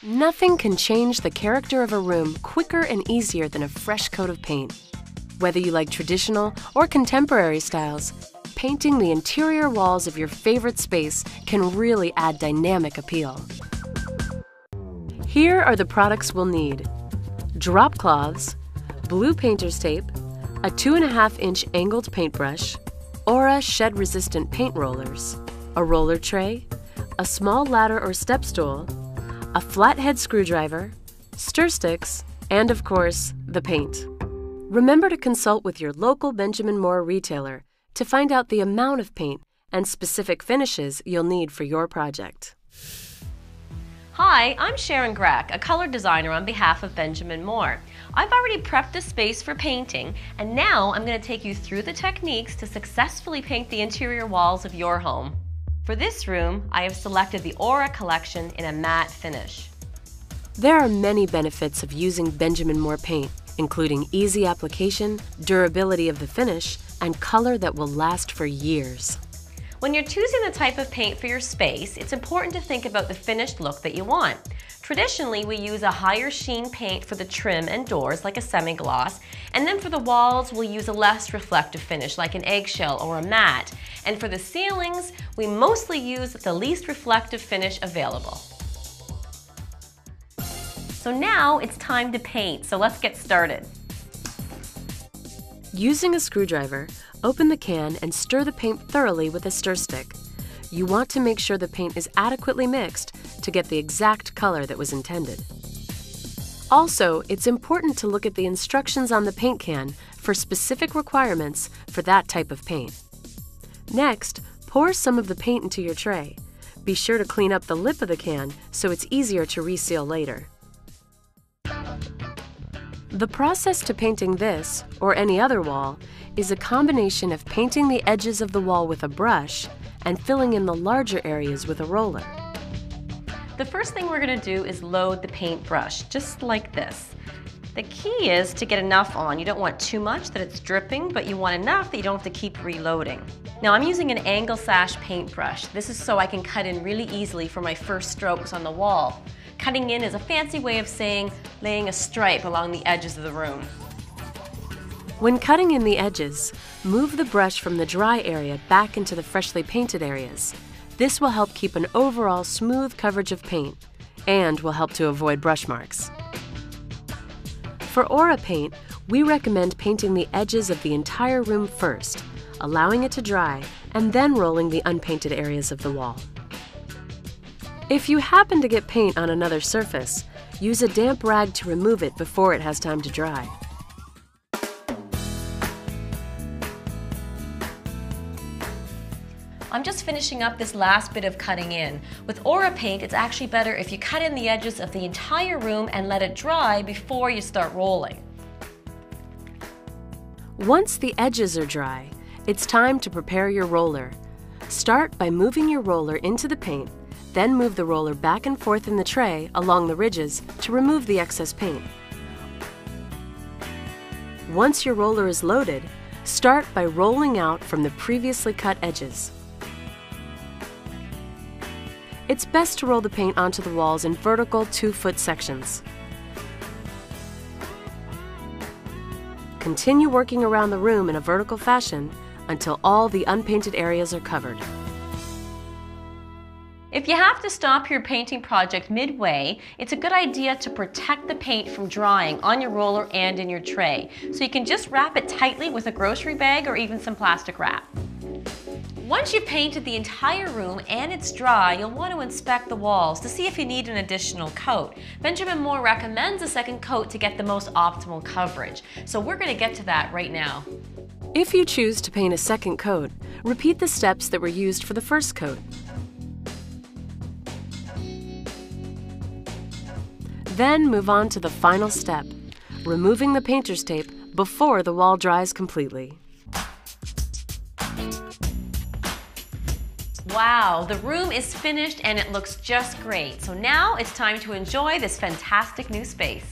Nothing can change the character of a room quicker and easier than a fresh coat of paint. Whether you like traditional or contemporary styles, painting the interior walls of your favorite space can really add dynamic appeal. Here are the products we'll need: drop cloths, blue painter's tape, a 2.5-inch angled paintbrush, Aura shed-resistant paint rollers, a roller tray, a small ladder or step stool, a flathead screwdriver, stir sticks, and of course, the paint. Remember to consult with your local Benjamin Moore retailer to find out the amount of paint and specific finishes you'll need for your project. Hi, I'm Sharon Grech, a color designer on behalf of Benjamin Moore. I've already prepped the space for painting, and now I'm going to take you through the techniques to successfully paint the interior walls of your home. For this room, I have selected the Aura collection in a matte finish. There are many benefits of using Benjamin Moore paint, including easy application, durability of the finish, and color that will last for years. When you're choosing the type of paint for your space, it's important to think about the finished look that you want. Traditionally, we use a higher sheen paint for the trim and doors, like a semi-gloss, and then for the walls, we'll use a less reflective finish, like an eggshell or a matte. And for the ceilings, we mostly use the least reflective finish available. So now it's time to paint, so let's get started. Using a screwdriver, open the can and stir the paint thoroughly with a stir stick. You want to make sure the paint is adequately mixed to get the exact color that was intended. Also, it's important to look at the instructions on the paint can for specific requirements for that type of paint. Next, pour some of the paint into your tray. Be sure to clean up the lip of the can so it's easier to reseal later. The process to painting this, or any other wall, is a combination of painting the edges of the wall with a brush and filling in the larger areas with a roller. The first thing we're going to do is load the paintbrush, just like this. The key is to get enough on. You don't want too much that it's dripping, but you want enough that you don't have to keep reloading. Now I'm using an angle sash paintbrush. This is so I can cut in really easily for my first strokes on the wall. Cutting in is a fancy way of saying laying a stripe along the edges of the room. When cutting in the edges, move the brush from the dry area back into the freshly painted areas. This will help keep an overall smooth coverage of paint and will help to avoid brush marks. For Aura paint, we recommend painting the edges of the entire room first, allowing it to dry, and then rolling the unpainted areas of the wall. If you happen to get paint on another surface, use a damp rag to remove it before it has time to dry. I'm just finishing up this last bit of cutting in. With Aura paint, it's actually better if you cut in the edges of the entire room and let it dry before you start rolling. Once the edges are dry, it's time to prepare your roller. Start by moving your roller into the paint, then move the roller back and forth in the tray along the ridges to remove the excess paint. Once your roller is loaded, start by rolling out from the previously cut edges. It's best to roll the paint onto the walls in vertical 2-foot sections. Continue working around the room in a vertical fashion until all the unpainted areas are covered. If you have to stop your painting project midway, it's a good idea to protect the paint from drying on your roller and in your tray. So you can just wrap it tightly with a grocery bag or even some plastic wrap. Once you've painted the entire room and it's dry, you'll want to inspect the walls to see if you need an additional coat. Benjamin Moore recommends a second coat to get the most optimal coverage. So we're going to get to that right now. If you choose to paint a second coat, repeat the steps that were used for the first coat. Then move on to the final step, removing the painter's tape before the wall dries completely. Wow, the room is finished and it looks just great. So now it's time to enjoy this fantastic new space.